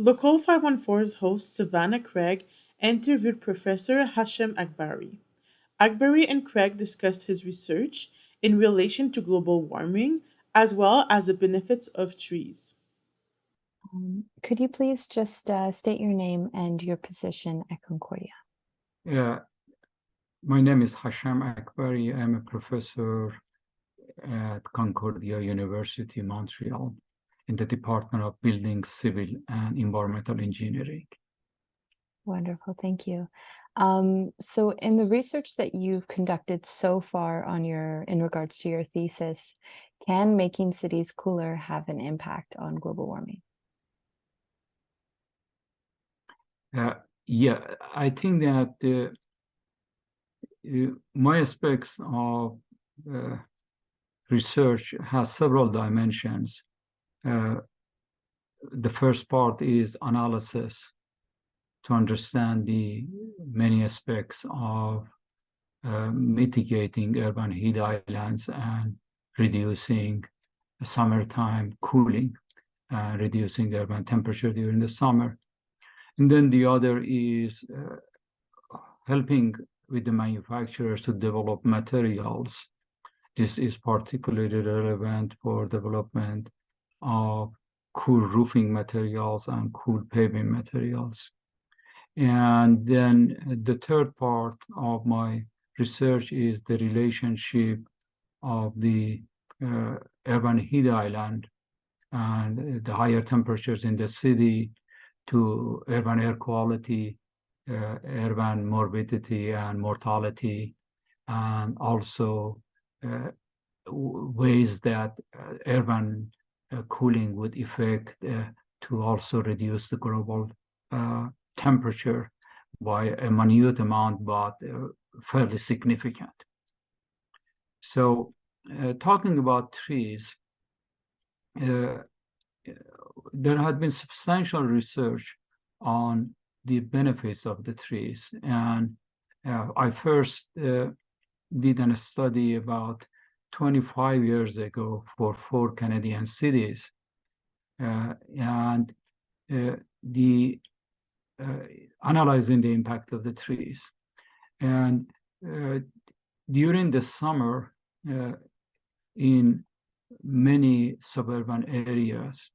Local 514's host Savannah Craig interviewed Professor Hashem Akbari. Akbari and Craig discussed his research in relation to global warming as well as the benefits of trees. Could you please just state your name and your position at Concordia? Yeah, my name is Hashem Akbari. I'm a professor at Concordia University, Montreal, in the Department of Building, Civil, and Environmental Engineering. Wonderful, thank you. So in the research that you've conducted so far in regards to your thesis, can making cities cooler have an impact on global warming? Yeah, I think that my aspects of research has several dimensions. The first part is analysis to understand the many aspects of mitigating urban heat islands and reducing summertime cooling, reducing urban temperature during the summer. And then the other is helping with the manufacturers to develop materials. This is particularly relevant for development of cool roofing materials and cool paving materials. And then the third part of my research is the relationship of the urban heat island and the higher temperatures in the city to urban air quality, urban morbidity and mortality, and also ways that urban cooling would affect to also reduce the global temperature by a minute amount, but fairly significant. So talking about trees, there had been substantial research on the benefits of the trees. And I first did a study about 25 years ago for 4 Canadian cities. And analyzing the impact of the trees. And during the summer, in many suburban areas,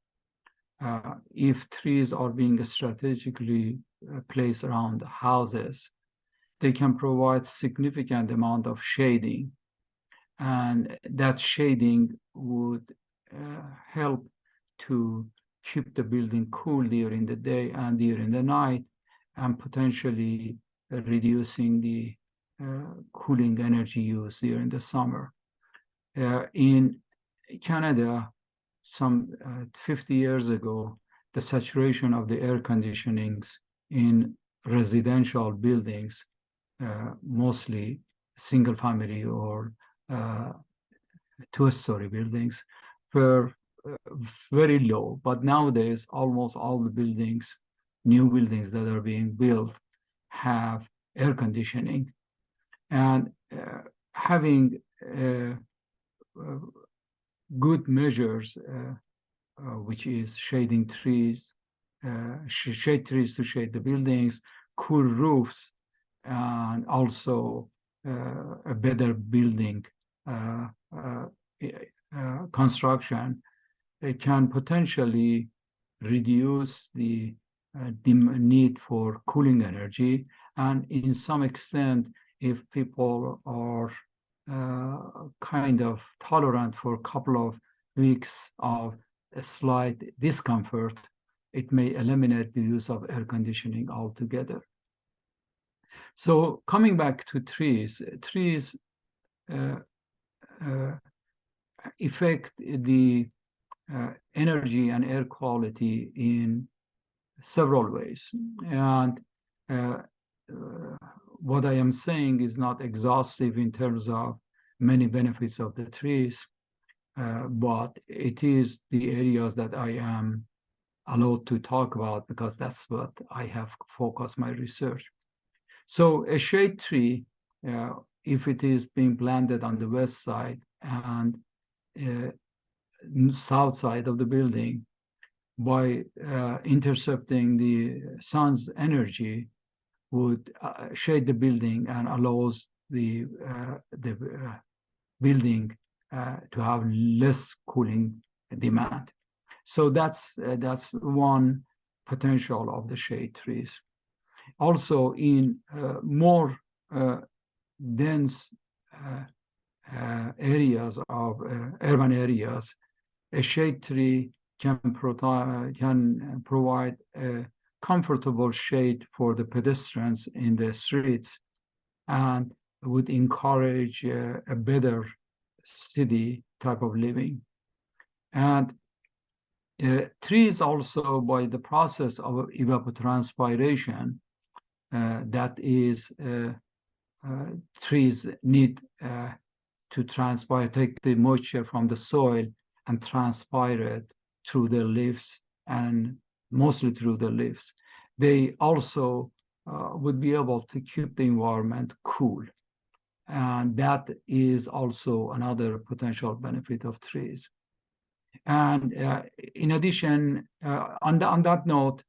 if trees are being strategically placed around houses, they can provide significant amount of shading. And that shading would help to keep the building cool during the day and during the night, and potentially reducing the cooling energy use during the summer. In Canada, some 50 years ago, the saturation of the air conditionings in residential buildings, mostly single family or 2-story buildings, were very low. But nowadays, almost all the buildings, new buildings that are being built, have air conditioning. And having good measures, which is shading trees, shade trees to shade the buildings, cool roofs, and also a better building construction, it can potentially reduce the need for cooling energy. And in some extent, if people are kind of tolerant for a couple of weeks of a slight discomfort, it may eliminate the use of air conditioning altogether. So coming back to trees affect the energy and air quality in several ways. And what I am saying is not exhaustive in terms of many benefits of the trees, but it is the areas that I am allowed to talk about because that's what I have focused my research. So a shade tree, if it is being planted on the west side and south side of the building, by intercepting the sun's energy, would shade the building and allows the building to have less cooling demand. So that's one potential of the shade trees. Also, in more dense areas of urban areas, a shade tree can provide a comfortable shade for the pedestrians in the streets and would encourage a better city type of living. And trees also, by the process of evapotranspiration, that is, trees need to transpire, take the moisture from the soil and transpire it through the leaves, and mostly through the leaves. They also would be able to keep the environment cool. And that is also another potential benefit of trees. And in addition, on that note,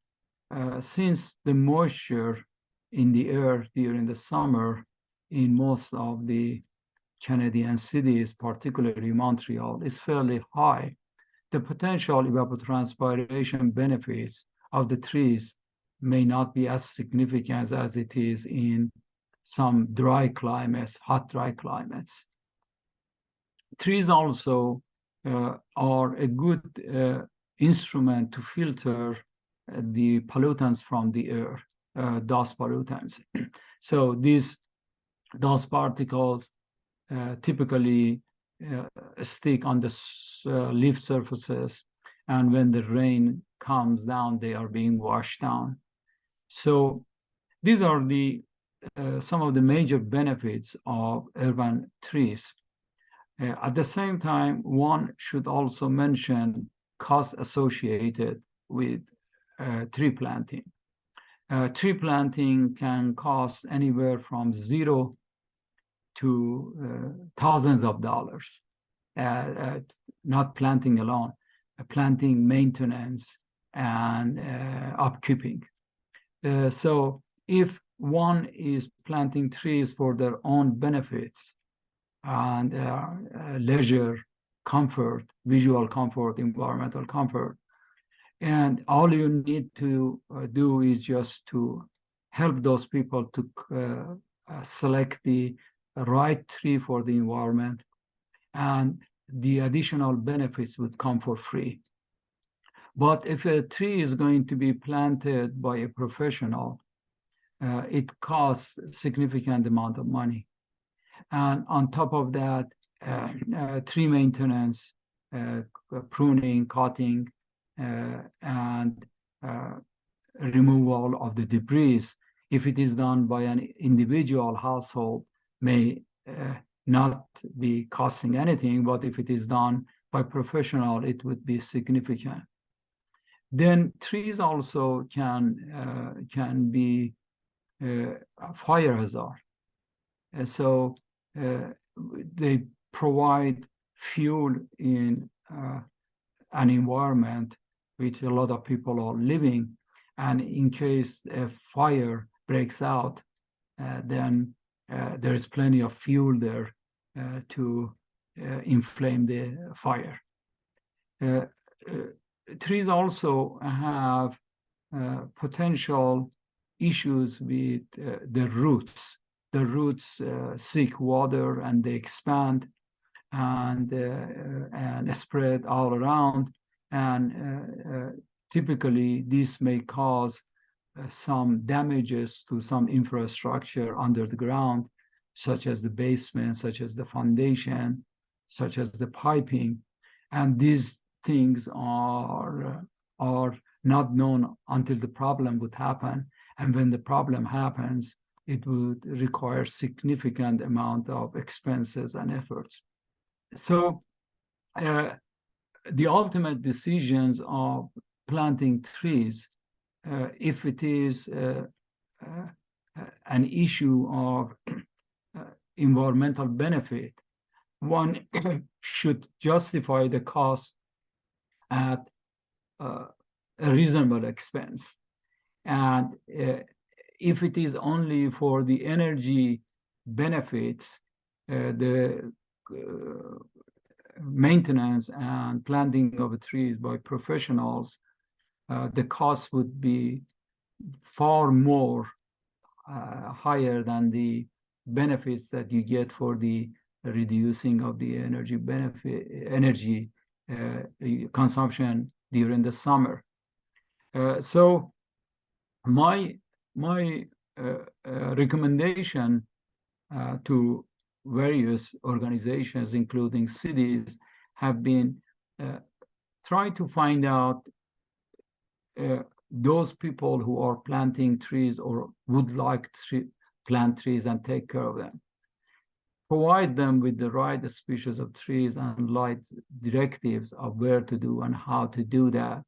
since the moisture in the air during the summer in most of the Canadian cities, particularly Montreal, is fairly high, the potential evapotranspiration benefits of the trees may not be as significant as it is in some dry climates, hot, dry climates. Trees also are a good instrument to filter the pollutants from the air, dust pollutants. So these dust particles typically stick on the leaf surfaces, and when the rain comes down, they are being washed down. So these are the some of the major benefits of urban trees. At the same time, one should also mention costs associated with tree planting. Tree planting can cost anywhere from $0 to thousands of dollars. Not planting alone, planting, maintenance, and upkeeping. So if one is planting trees for their own benefits and leisure, comfort, visual comfort, environmental comfort, and all you need to do is just to help those people to select the right tree for the environment, and the additional benefits would come for free. But if a tree is going to be planted by a professional, it costs a significant amount of money. And on top of that, tree maintenance, pruning, cutting, and removal of the debris, if it is done by an individual household, may not be costing anything, but if it is done by professional, it would be significant. Then trees also can be a fire hazard. So they provide fuel in an environment which a lot of people are living, and in case a fire breaks out, then there is plenty of fuel there to inflame the fire. Trees also have potential issues with the roots. The roots seek water and they expand and spread all around. And typically, this may cause some damages to some infrastructure under the ground, such as the basement, such as the foundation, such as the piping. And these things are not known until the problem would happen. And when the problem happens, it would require significant amount of expenses and efforts. So the ultimate decisions of planting trees, if it is an issue of environmental benefit, one should justify the cost at a reasonable expense. And if it is only for the energy benefits, the maintenance and planting of trees by professionals, the cost would be far more higher than the benefits that you get for the reducing of the energy consumption during the summer. So my recommendation to various organizations, including cities, have been try to find out those people who are planting trees or would like to plant trees and take care of them. Provide them with the right species of trees and right directives of where to do and how to do that.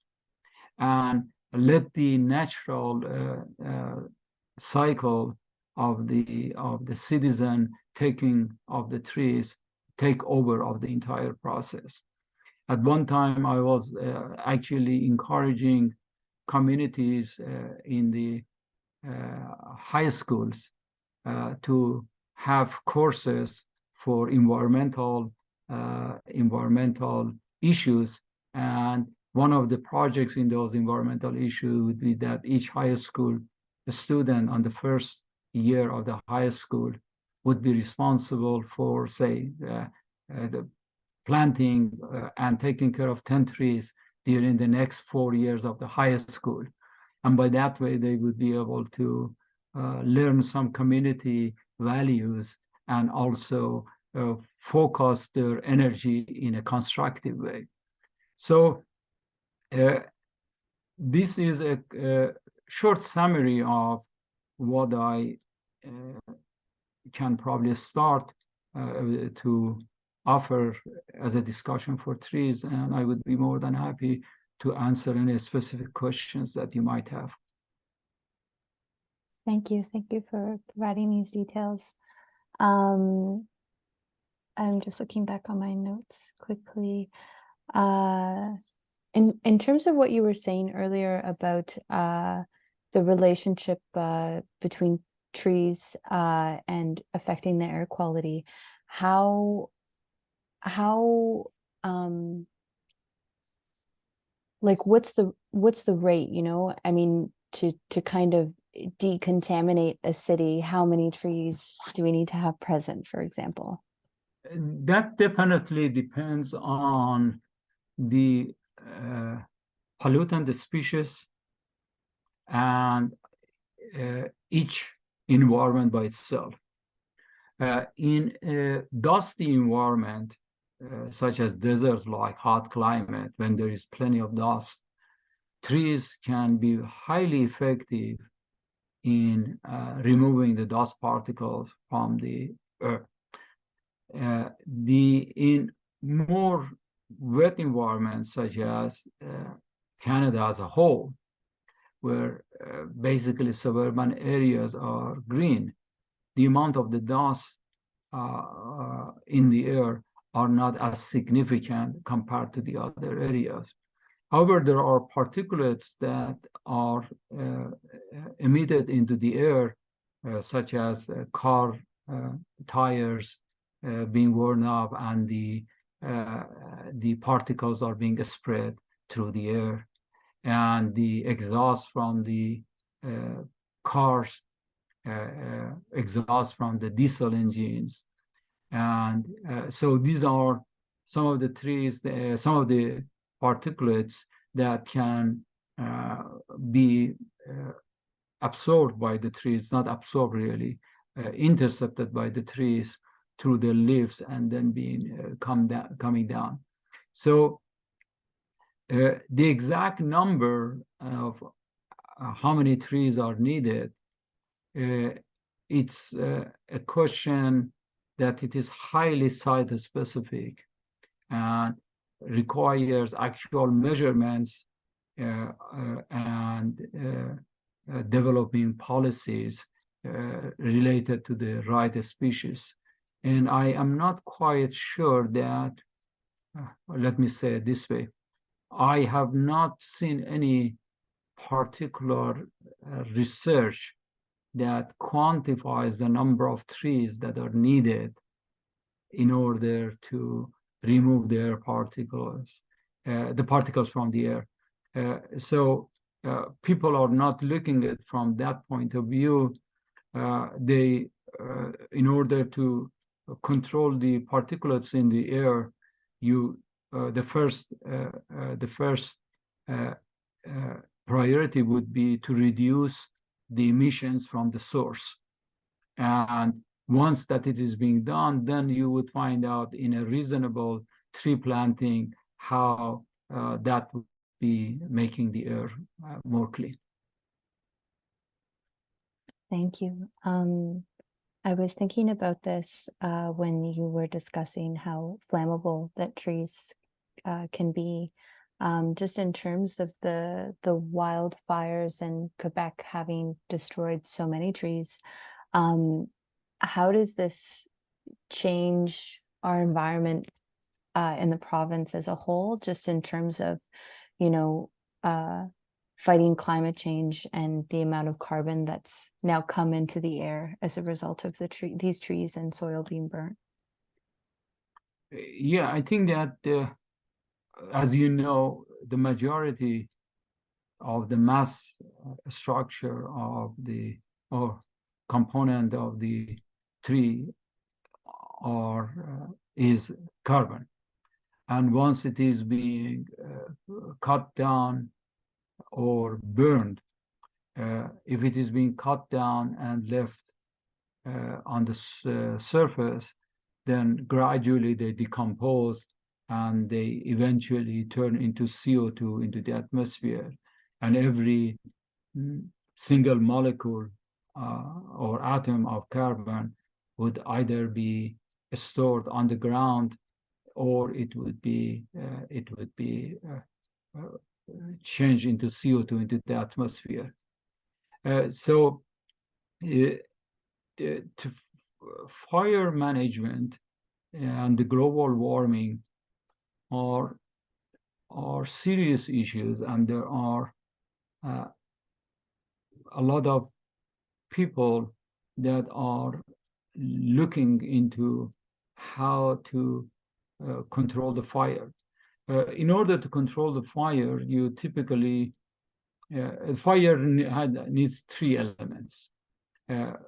And let the natural cycle of the citizen taking of the trees take over of the entire process. At one time, I was actually encouraging communities in the high schools to have courses for environmental issues. And one of the projects in those environmental issues would be that each high school student on the first year of the high school would be responsible for, say, the planting and taking care of 10 trees during the next 4 years of the high school. And by that way, they would be able to learn some community values and also focus their energy in a constructive way. So this is a short summary of what I can probably start to offer as a discussion for trees, and I would be more than happy to answer any specific questions that you might have. Thank you for providing these details. I'm just looking back on my notes quickly. In terms of what you were saying earlier about the relationship between trees and affecting the air quality, how like what's the rate, you know? I mean, to kind of decontaminate a city, how many trees do we need to have present, for example? That definitely depends on the pollutant species and each environment by itself. In a dusty environment, such as deserts like hot climate, when there is plenty of dust, trees can be highly effective in removing the dust particles from the earth. In more wet environments, such as Canada as a whole, where basically suburban areas are green, the amount of the dust in the air are not as significant compared to the other areas. However, there are particulates that are emitted into the air, such as car tires being worn up, and the particles are being spread through the air, and the exhaust from the cars, exhaust from the diesel engines. And so these are some of the trees, some of the particulates that can be absorbed by the trees, not absorbed really, intercepted by the trees through the leaves and then being coming down. So the exact number of how many trees are needed, it's a question that it is highly site specific and requires actual measurements and developing policies related to the right species. And I am not quite sure that, let me say it this way, I have not seen any particular research that quantifies the number of trees that are needed in order to remove their particles, the particles from the air. So people are not looking at it from that point of view. In order to control the particulates in the air, the first priority would be to reduce the emissions from the source. And once that it is being done, then you would find out in a reasonable tree planting how that would be making the air more clean. Thank you. I was thinking about this when you were discussing how flammable that trees can be, just in terms of the wildfires in Quebec having destroyed so many trees. How does this change our environment in the province as a whole, just in terms of, you know, fighting climate change and the amount of carbon that's now come into the air as a result of these trees and soil being burnt? Yeah, I think that, as you know, the majority of the mass structure of or component of the tree is carbon. And once it is being cut down or burned, if it is being cut down and left on the surface, then gradually they decompose and they eventually turn into CO2 into the atmosphere. And every single molecule or atom of carbon would either be stored on the ground, or it would be changed into CO2 into the atmosphere. So fire management and the global warming are serious issues, and there are a lot of people that are looking into how to control the fire. In order to control the fire, you typically fire needs three elements: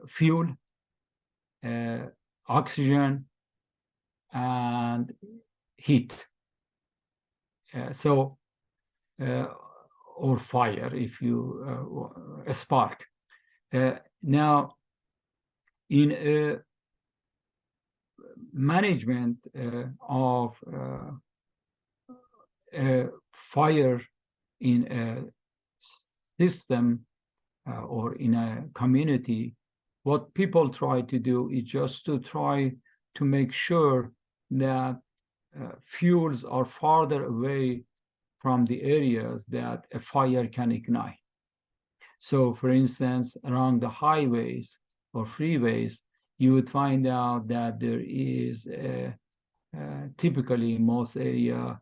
fuel, oxygen, and heat. Or fire, if you a spark. Now, in management of fire in a system or in a community, what people try to do is just to try to make sure that fuels are farther away from the areas that a fire can ignite. So, for instance, around the highways or freeways, you would find out that there is typically in most area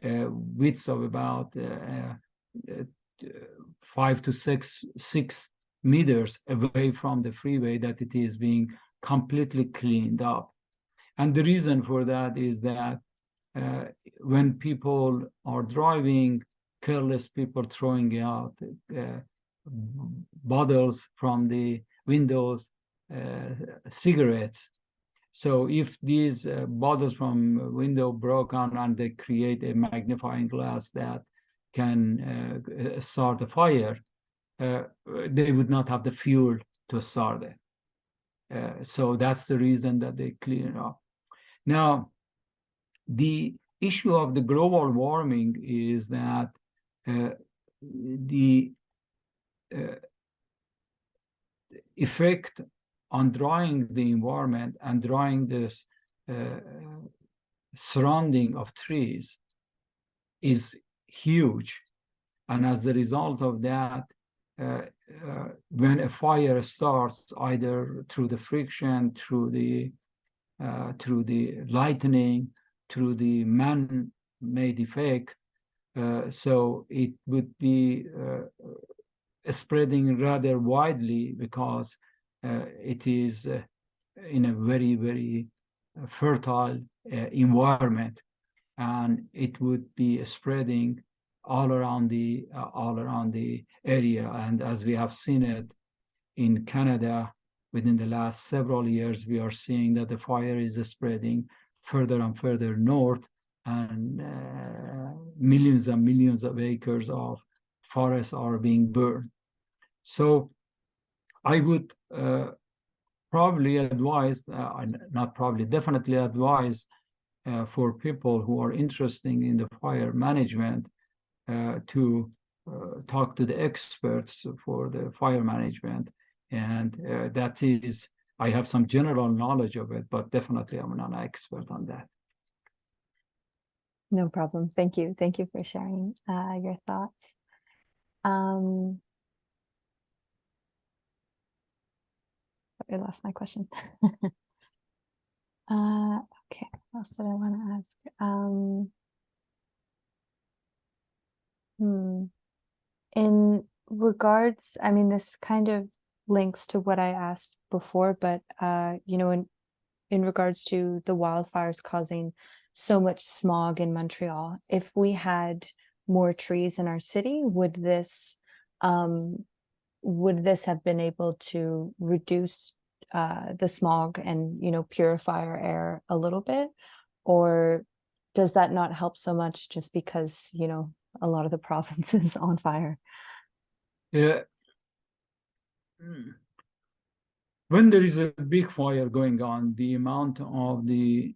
widths of about 5 to 6 meters away from the freeway that it is being completely cleaned up. And the reason for that is that when people are driving, careless people throwing out bottles from the windows, cigarettes. So if these bottles from window broke on and they create a magnifying glass that can start a fire, they would not have the fuel to start it. So that's the reason that they clean it up. Now, the issue of the global warming is that the effect on drying the environment and drying this surrounding of trees is huge. And as a result of that, when a fire starts, either through the friction, through the lightning, through the man-made effect, So it would be spreading rather widely because it is in a very, very fertile environment, and it would be spreading all around the area. And as we have seen it in Canada within the last several years, we are seeing that the fire is spreading further and further north, and millions and millions of acres of forests are being burned. So I would probably advise, not probably, definitely advise for people who are interested in the fire management to talk to the experts for the fire management. And that is, I have some general knowledge of it, but definitely I'm not an expert on that. No problem. Thank you. Thank you for sharing your thoughts. I lost my question. Okay, what else did I want to ask? In regards, I mean, this kind of links to what I asked before, but you know, in regards to the wildfires causing so much smog in Montreal, if we had more trees in our city, would this have been able to reduce the smog and, you know, purify our air a little bit? Or does that not help so much just because, you know, a lot of the province is on fire? Yeah. When there is a big fire going on, the amount of the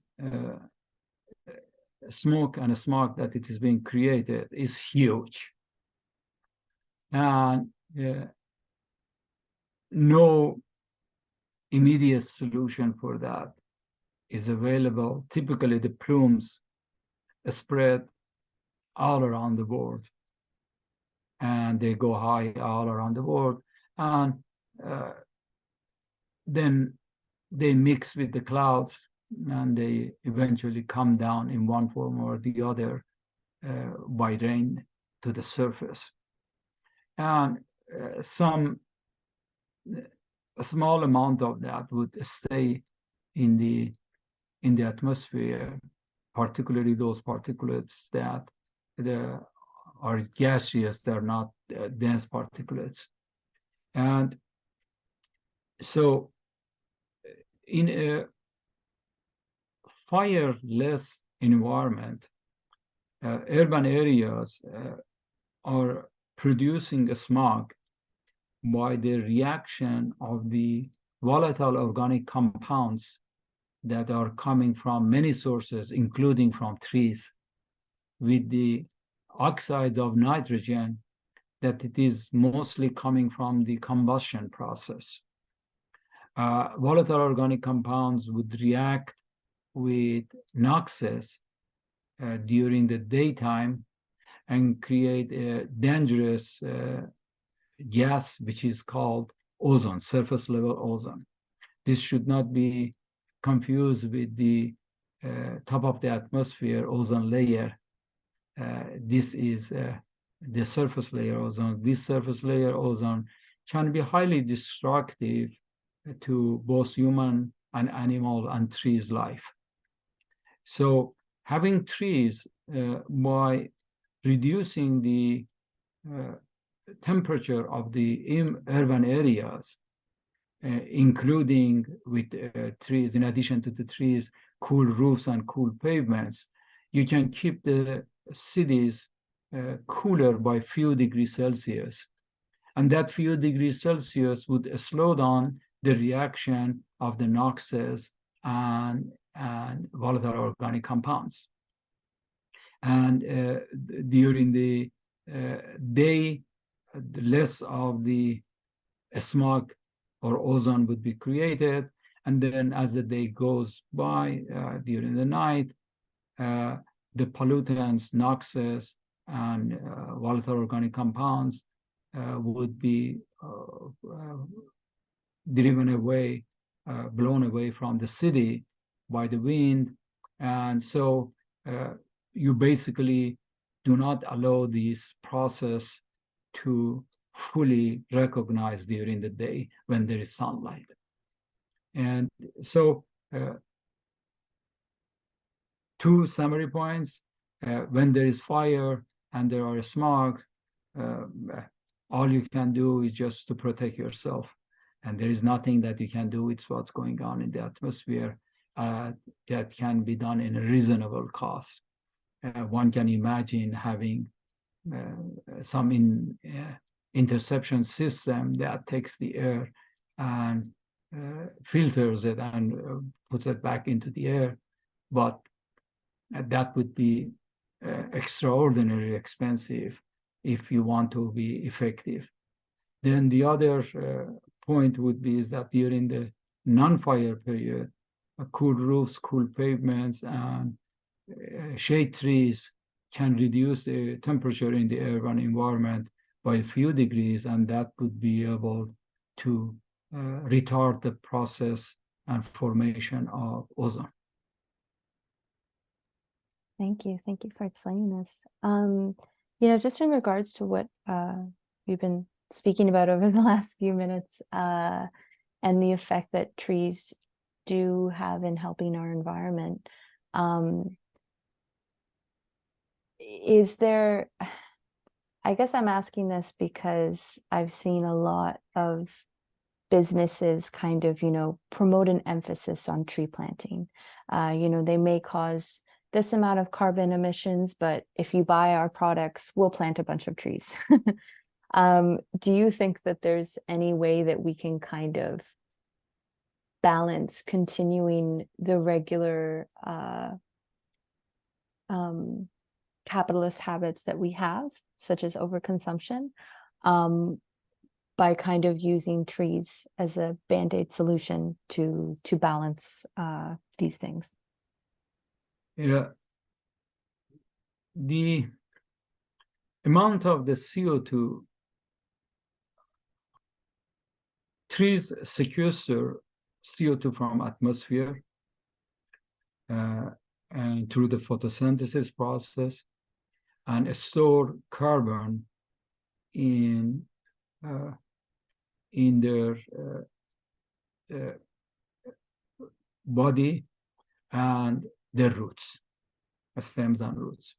smoke and smog that it is being created is huge. And no immediate solution for that is available. Typically, the plumes spread all around the world, and they go high all around the world, and then they mix with the clouds, and they eventually come down in one form or the other by rain to the surface. And a small amount of that would stay in the atmosphere, particularly those particulates that are gaseous, they're not dense particulates. And so in a fireless environment, urban areas are producing a smog by the reaction of the volatile organic compounds that are coming from many sources, including from trees, with the oxides of nitrogen, that it is mostly coming from the combustion process. Volatile organic compounds would react with NOxes during the daytime and create a dangerous gas, which is called ozone, surface level ozone. This should not be confused with the top of the atmosphere ozone layer. This is the surface layer ozone. This surface layer ozone can be highly destructive to both human and animal and trees' life. So having trees, by reducing the temperature of the urban areas, including with trees, in addition to the trees, cool roofs and cool pavements, you can keep the cities cooler by few degrees Celsius. And that few degrees Celsius would slow down the reaction of the NOxes and volatile organic compounds. And during the day, less of the smog or ozone would be created. And then as the day goes by, during the night, the pollutants, NOxes, and volatile organic compounds would be driven away, blown away from the city by the wind. And so you basically do not allow this process to fully recognize during the day when there is sunlight. And so two summary points. When there is fire and there are smoke, all you can do is just to protect yourself. And there is nothing that you can do with what's going on in the atmosphere that can be done in a reasonable cost. One can imagine having some interception system that takes the air and filters it and puts it back into the air. But that would be extraordinarily expensive if you want to be effective. Then the other point would be is that during the non-fire period, cool roofs, cool pavements, and shade trees can reduce the temperature in the urban environment by a few degrees, and that would be able to retard the process and formation of ozone. Thank you for explaining this. Just in regards to what we've been speaking about over the last few minutes, and the effect that trees do have in helping our environment, is there, I guess I'm asking this because I've seen a lot of businesses kind of, promote an emphasis on tree planting. They may cause this amount of carbon emissions, but if you buy our products, we'll plant a bunch of trees. Do you think that there's any way that we can kind of balance continuing the regular capitalist habits that we have, such as overconsumption, by kind of using trees as a band-aid solution to balance these things? Yeah, the amount of the CO2, trees sequester CO2 from atmosphere and through the photosynthesis process, and store carbon in their body and their roots, stems and roots.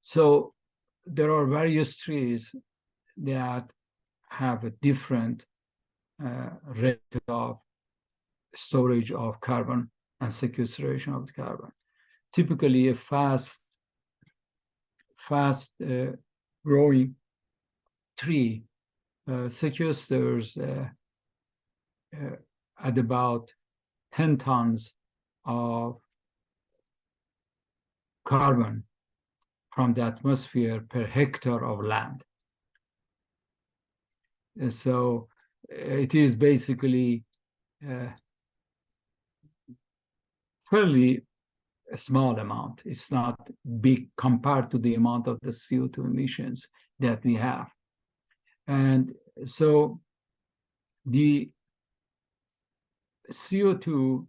So there are various trees that have a different rate of storage of carbon and sequestration of the carbon. Typically, a fast growing tree sequesters at about 10 tons of carbon from the atmosphere per hectare of land. And so it is basically fairly a small amount. It's not big compared to the amount of the CO2 emissions that we have. And so the CO2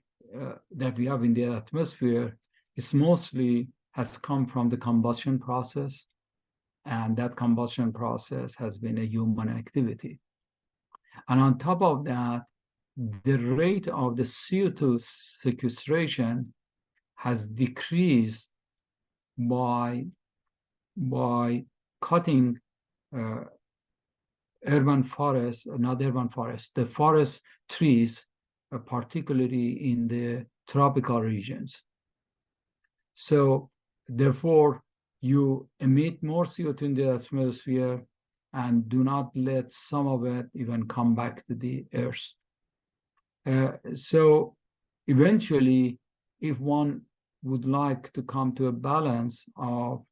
that we have in the atmosphere is mostly has come from the combustion process, and that combustion process has been a human activity. And on top of that, the rate of the CO2 sequestration has decreased by cutting urban forests, not urban forests, the forest trees, particularly in the tropical regions. So therefore, you emit more CO2 in the atmosphere and do not let some of it even come back to the earth. So eventually, if one would like to come to a balance of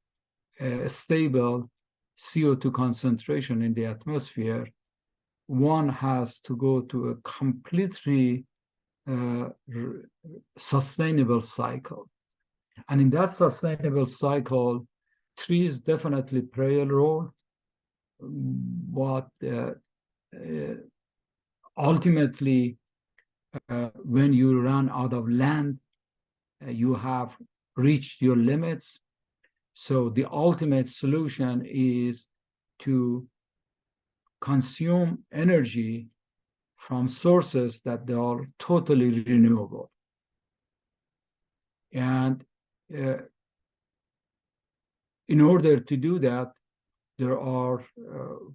a stable CO2 concentration in the atmosphere, one has to go to a completely sustainable cycle. And in that sustainable cycle, trees definitely play a role, but ultimately, when you run out of land, you have reached your limits. So the ultimate solution is to consume energy from sources that they are totally renewable. And in order to do that, there are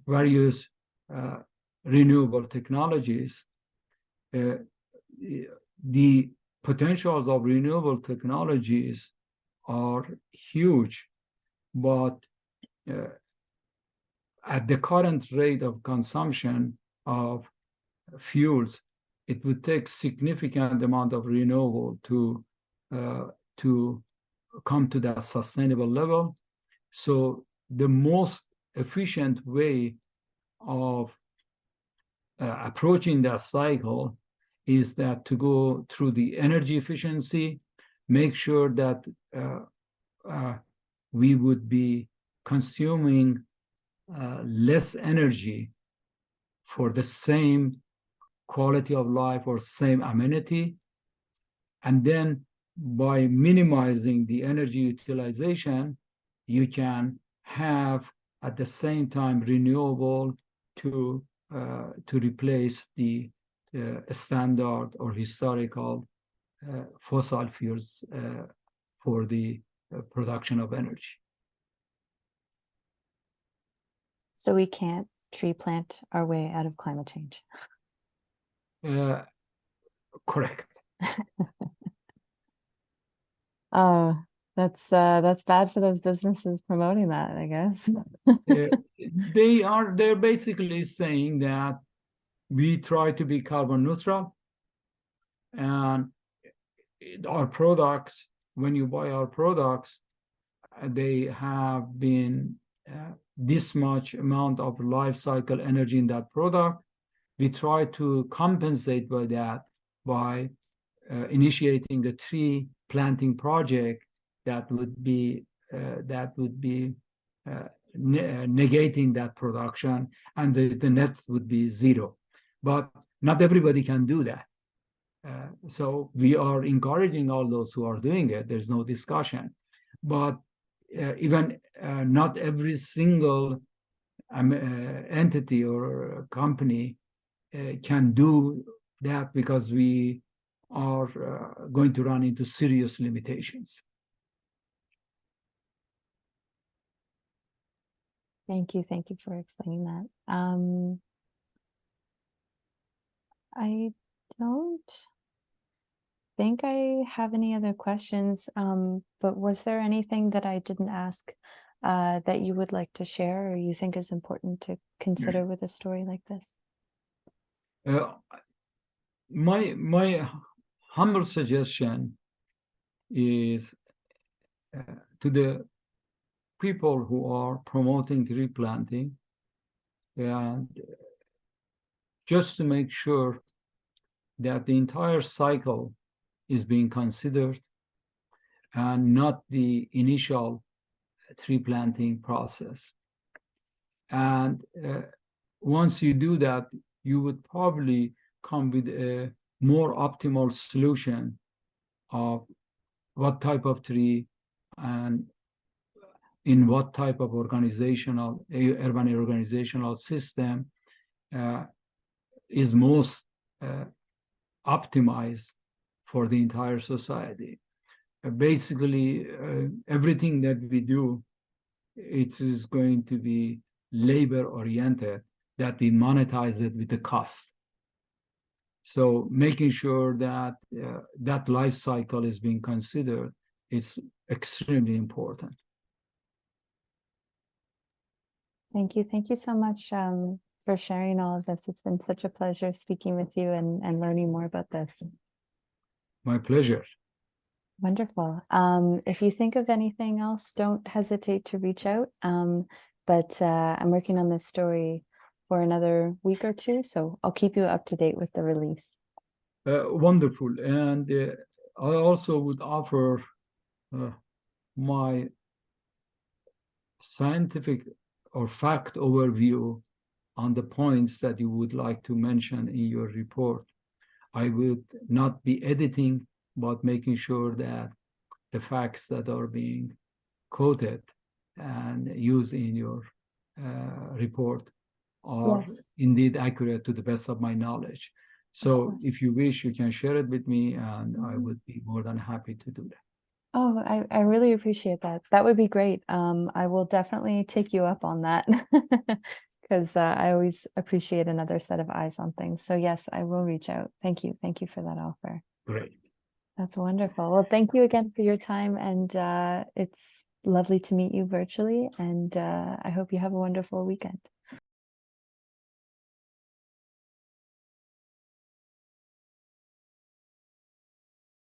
various renewable technologies. The potentials of renewable technologies are huge, but at the current rate of consumption of fuels, it would take significant amount of renewable to come to that sustainable level. So the most efficient way of approaching that cycle is that to go through the energy efficiency, make sure that we would be consuming less energy for the same quality of life or same amenity. And then by minimizing the energy utilization, you can have at the same time renewable to replace the standard or historical fossil fuels for the production of energy. So we can't tree plant our way out of climate change. Correct. Oh, that's bad for those businesses promoting that, I guess. They're basically saying that we try to be carbon neutral, and our products, when you buy our products, they have been this much amount of life cycle energy in that product. We try to compensate by that by initiating a tree planting project that would be negating that production, and the net would be zero. But not everybody can do that. So we are encouraging all those who are doing it. There's no discussion. But even not every single entity or company can do that, because we are going to run into serious limitations. Thank you for explaining that. I don't think I have any other questions, but was there anything that I didn't ask that you would like to share or you think is important to consider with a story like this? My humble suggestion is to the people who are promoting tree planting, and just to make sure that the entire cycle is being considered and not the initial tree planting process. And once you do that, you would probably come with a more optimal solution of what type of tree and in what type of urban organizational system is most optimized for the entire society. Basically, everything that we do, it is going to be labor-oriented, that we monetize it with the cost. So making sure that that life cycle is being considered is extremely important. Thank you so much for sharing all of this. It's been such a pleasure speaking with you and learning more about this. My pleasure. Wonderful. If you think of anything else, don't hesitate to reach out. But I'm working on this story for another week or two, so I'll keep you up to date with the release. Wonderful. And I also would offer my scientific or fact overview on the points that you would like to mention in your report. I would not be editing, but making sure that the facts that are being quoted and used in your report are Yes, indeed accurate to the best of my knowledge. of So course. if you wish, you can share it with me, and I Mhm. would be more than happy to do that. Oh, I really appreciate that. That would be great. I will definitely take you up on that because I always appreciate another set of eyes on things. So yes, I will reach out. Thank you. Thank you for that offer. Great. That's wonderful. Well, thank you again for your time, and it's lovely to meet you virtually, and I hope you have a wonderful weekend.